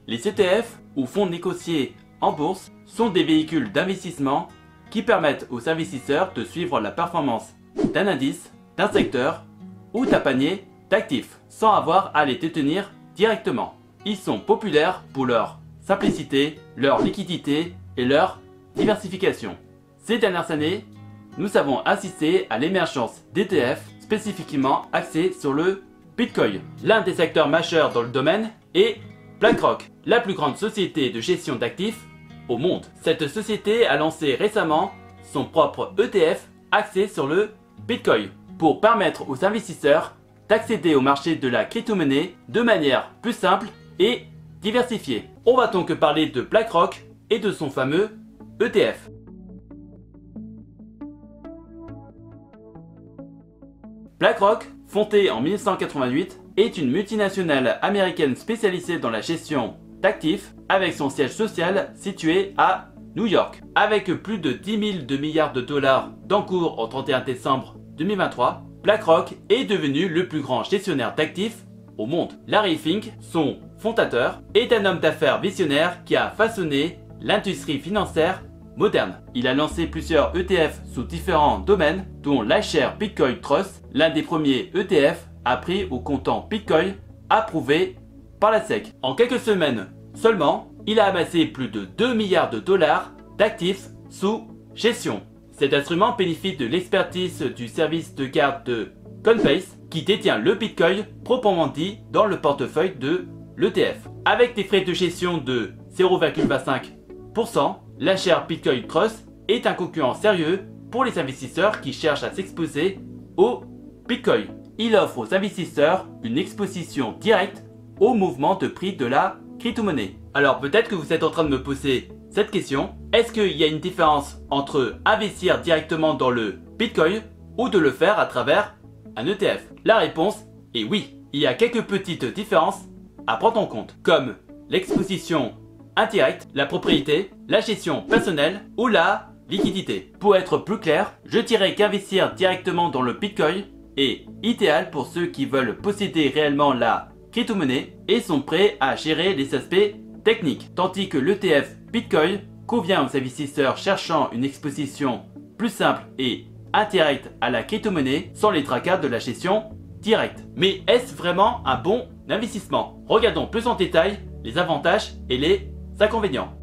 Les ETF ou fonds négociés en bourse sont des véhicules d'investissement qui permettent aux investisseurs de suivre la performance d'un indice, d'un secteur ou d'un panier d'actifs sans avoir à les détenir directement. Ils sont populaires pour leur simplicité, leur liquidité et leur diversification. Ces dernières années, nous avons assisté à l'émergence d'ETF spécifiquement axés sur le Bitcoin. L'un des acteurs majeurs dans le domaine est BlackRock, la plus grande société de gestion d'actifs au monde. Cette société a lancé récemment son propre ETF axé sur le Bitcoin pour permettre aux investisseurs d'accéder au marché de la crypto-monnaie de manière plus simple et diversifiée. On va donc parler de BlackRock et de son fameux ETF. BlackRock, fondée en 1988, est une multinationale américaine spécialisée dans la gestion d'actifs avec son siège social situé à New York. Avec plus de 10 000 milliards de dollars d'encours au 31 décembre 2023, BlackRock est devenu le plus grand gestionnaire d'actifs au monde. Larry Fink, son fondateur, est un homme d'affaires visionnaire qui a façonné l'industrie financière moderne. Il a lancé plusieurs ETF sous différents domaines, dont l'iShares Bitcoin Trust, l'un des premiers ETF appris au comptant Bitcoin approuvé par la SEC. En quelques semaines seulement, il a amassé plus de 2 milliards de dollars d'actifs sous gestion. Cet instrument bénéficie de l'expertise du service de garde de Coinbase qui détient le Bitcoin proprement dit dans le portefeuille de l'ETF. Avec des frais de gestion de 0,25%, l'iShares Bitcoin Trust est un concurrent sérieux pour les investisseurs qui cherchent à s'exposer au Bitcoin. Il offre aux investisseurs une exposition directe au mouvement de prix de la crypto-monnaie. Alors peut-être que vous êtes en train de me poser cette question. Est-ce qu'il y a une différence entre investir directement dans le Bitcoin ou de le faire à travers un ETF? La réponse est oui. Il y a quelques petites différences à prendre en compte, comme l'exposition indirecte, la propriété, la gestion personnelle ou la liquidité. Pour être plus clair, je dirais qu'investir directement dans le Bitcoin est idéal pour ceux qui veulent posséder réellement la crypto-monnaie et sont prêts à gérer les aspects techniques, tandis que l'ETF Bitcoin convient aux investisseurs cherchant une exposition plus simple et indirecte à la crypto-monnaie sans les tracas de la gestion directe. Mais est-ce vraiment un bon investissement? Regardons plus en détail les avantages et les inconvénients.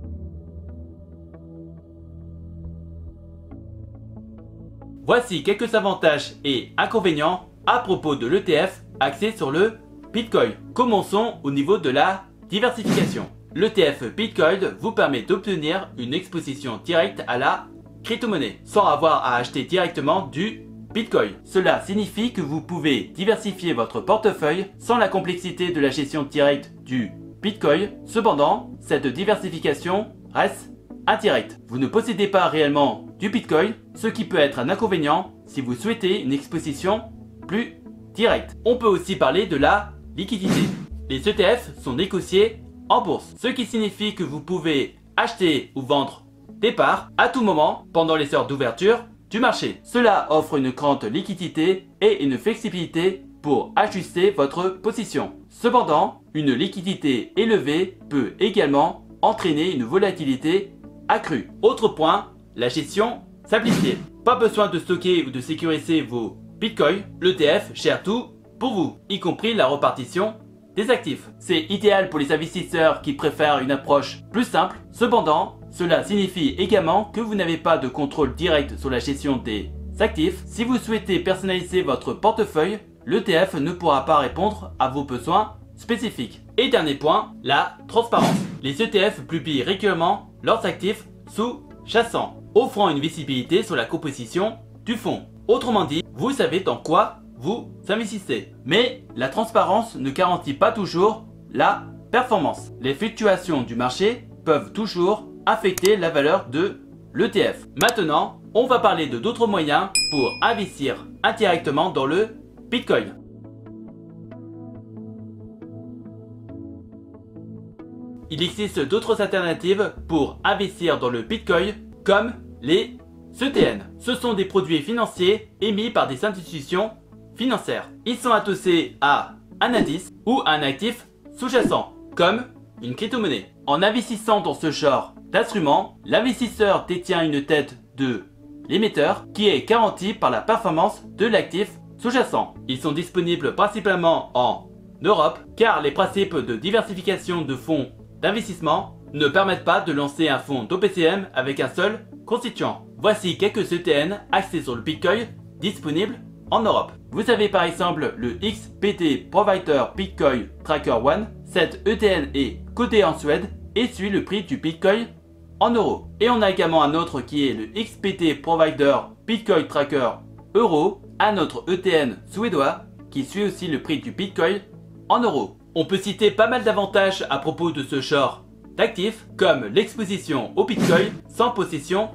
Voici quelques avantages et inconvénients à propos de l'ETF axé sur le Bitcoin. Commençons au niveau de la diversification. L'ETF Bitcoin vous permet d'obtenir une exposition directe à la crypto-monnaie sans avoir à acheter directement du Bitcoin. Cela signifie que vous pouvez diversifier votre portefeuille sans la complexité de la gestion directe du Bitcoin. Cependant, cette diversification reste indirecte. Vous ne possédez pas réellement du Bitcoin, ce qui peut être un inconvénient si vous souhaitez une exposition plus directe. On peut aussi parler de la liquidité. Les ETF sont négociés en bourse, ce qui signifie que vous pouvez acheter ou vendre des parts à tout moment pendant les heures d'ouverture du marché. Cela offre une grande liquidité et une flexibilité pour ajuster votre position. Cependant, une liquidité élevée peut également entraîner une volatilité accrue. Autre point, la gestion simplifiée. Pas besoin de stocker ou de sécuriser vos bitcoins, l'ETF gère tout pour vous, y compris la répartition des actifs. C'est idéal pour les investisseurs qui préfèrent une approche plus simple. Cependant, cela signifie également que vous n'avez pas de contrôle direct sur la gestion des actifs. Si vous souhaitez personnaliser votre portefeuille, l'ETF ne pourra pas répondre à vos besoins spécifiques. Et dernier point, la transparence. Les ETF publient régulièrement leurs actifs sous-jacents, offrant une visibilité sur la composition du fonds. Autrement dit, vous savez dans quoi vous investissez. Mais la transparence ne garantit pas toujours la performance. Les fluctuations du marché peuvent toujours affecter la valeur de l'ETF. Maintenant, on va parler de d'autres moyens pour investir indirectement dans le Bitcoin. Il existe d'autres alternatives pour investir dans le Bitcoin comme les ETN. Ce sont des produits financiers émis par des institutions financières. Ils sont adossés à un indice ou un actif sous-jacent comme une crypto-monnaie. En investissant dans ce genre d'instruments, l'investisseur détient une tête de l'émetteur qui est garantie par la performance de l'actif sous-jacent. Ils sont disponibles principalement en Europe car les principes de diversification de fonds d'investissement ne permettent pas de lancer un fonds d'OPCM avec un seul constituant. Voici quelques ETN axés sur le Bitcoin disponibles en Europe. Vous avez par exemple le XBT Provider Bitcoin Tracker One. Cet ETN est coté en Suède et suit le prix du Bitcoin en euros. Et on a également un autre qui est le XBT Provider Bitcoin Tracker Euro, un autre ETN suédois qui suit aussi le prix du Bitcoin en euros. On peut citer pas mal d'avantages à propos de ce genre d'actifs comme l'exposition au Bitcoin sans possession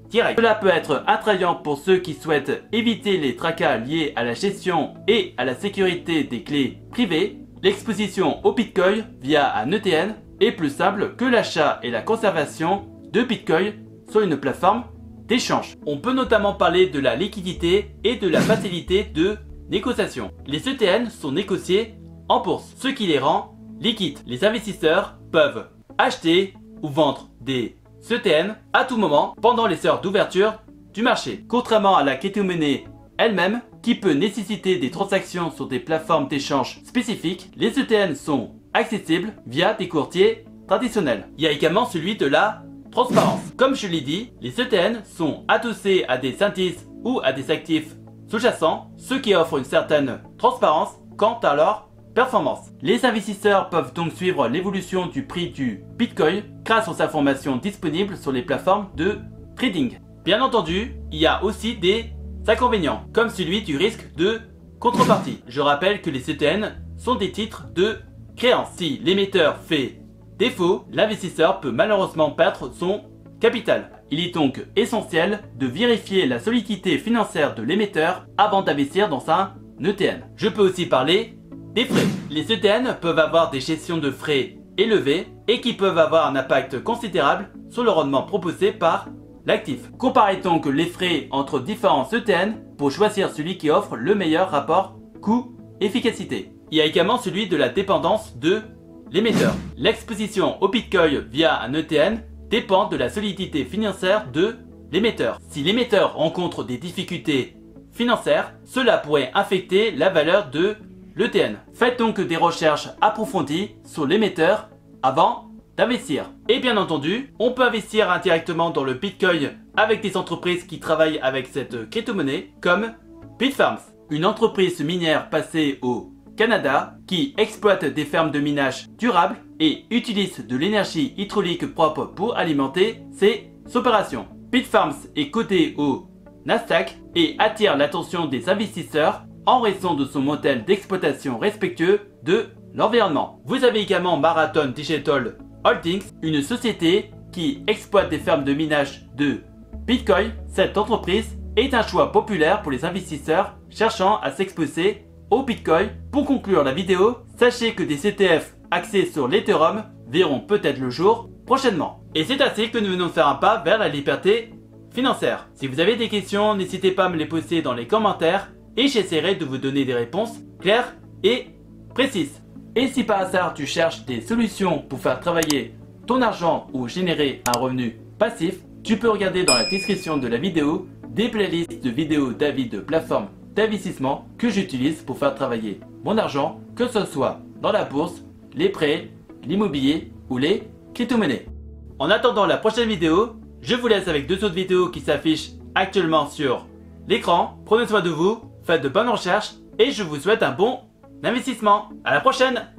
directe. Cela peut être attrayant pour ceux qui souhaitent éviter les tracas liés à la gestion et à la sécurité des clés privées. L'exposition au Bitcoin via un ETN est plus simple que l'achat et la conservation de Bitcoin sur une plateforme d'échange. On peut notamment parler de la liquidité et de la facilité de négociation. Les ETN sont négociés en bourse, ce qui les rend liquides. Les investisseurs peuvent acheter ou vendre des ETN à tout moment pendant les heures d'ouverture du marché. Contrairement à la crypto-monnaie elle-même, qui peut nécessiter des transactions sur des plateformes d'échange spécifiques, les ETN sont accessibles via des courtiers traditionnels. Il y a également celui de la transparence. Comme je l'ai dit, les ETN sont adossés à des indices ou à des actifs sous-jacents, ce qui offre une certaine transparence quant à leur performance. Les investisseurs peuvent donc suivre l'évolution du prix du Bitcoin grâce aux informations disponibles sur les plateformes de trading. Bien entendu, il y a aussi des inconvénients, comme celui du risque de contrepartie. Je rappelle que les ETN sont des titres de créance. Si l'émetteur fait défaut, l'investisseur peut malheureusement perdre son capital. Il est donc essentiel de vérifier la solidité financière de l'émetteur avant d'investir dans un ETN. Je peux aussi parler des frais. Les ETN peuvent avoir des gestions de frais élevées et qui peuvent avoir un impact considérable sur le rendement proposé par l'actif. Comparez donc les frais entre différents ETN pour choisir celui qui offre le meilleur rapport coût-efficacité. Il y a également celui de la dépendance de l'émetteur. L'exposition au Bitcoin via un ETN dépend de la solidité financière de l'émetteur. Si l'émetteur rencontre des difficultés financières, cela pourrait affecter la valeur de l'ETN. Faites donc des recherches approfondies sur l'émetteur avant d'investir. Et bien entendu, on peut investir indirectement dans le Bitcoin avec des entreprises qui travaillent avec cette crypto-monnaie comme Bitfarms, une entreprise minière passée au Canada qui exploite des fermes de minage durables et utilise de l'énergie hydraulique propre pour alimenter ses opérations. Bitfarms est coté au Nasdaq et attire l'attention des investisseurs en raison de son modèle d'exploitation respectueux de l'environnement. Vous avez également Marathon Digital Holdings, une société qui exploite des fermes de minage de Bitcoin. Cette entreprise est un choix populaire pour les investisseurs cherchant à s'exposer au Bitcoin. Pour conclure la vidéo, sachez que des ETF axés sur l'Ethereum verront peut-être le jour prochainement. Et c'est ainsi que nous venons de faire un pas vers la liberté financière. Si vous avez des questions, n'hésitez pas à me les poser dans les commentaires et j'essaierai de vous donner des réponses claires et précises. Et si par hasard tu cherches des solutions pour faire travailler ton argent ou générer un revenu passif, tu peux regarder dans la description de la vidéo des playlists de vidéos d'avis de plateformes d'investissement que j'utilise pour faire travailler mon argent, que ce soit dans la bourse, les prêts, l'immobilier ou les crypto-monnaies. En attendant la prochaine vidéo, je vous laisse avec deux autres vidéos qui s'affichent actuellement sur l'écran. Prenez soin de vous, faites de bonnes recherches et je vous souhaite un bon investissement. À la prochaine!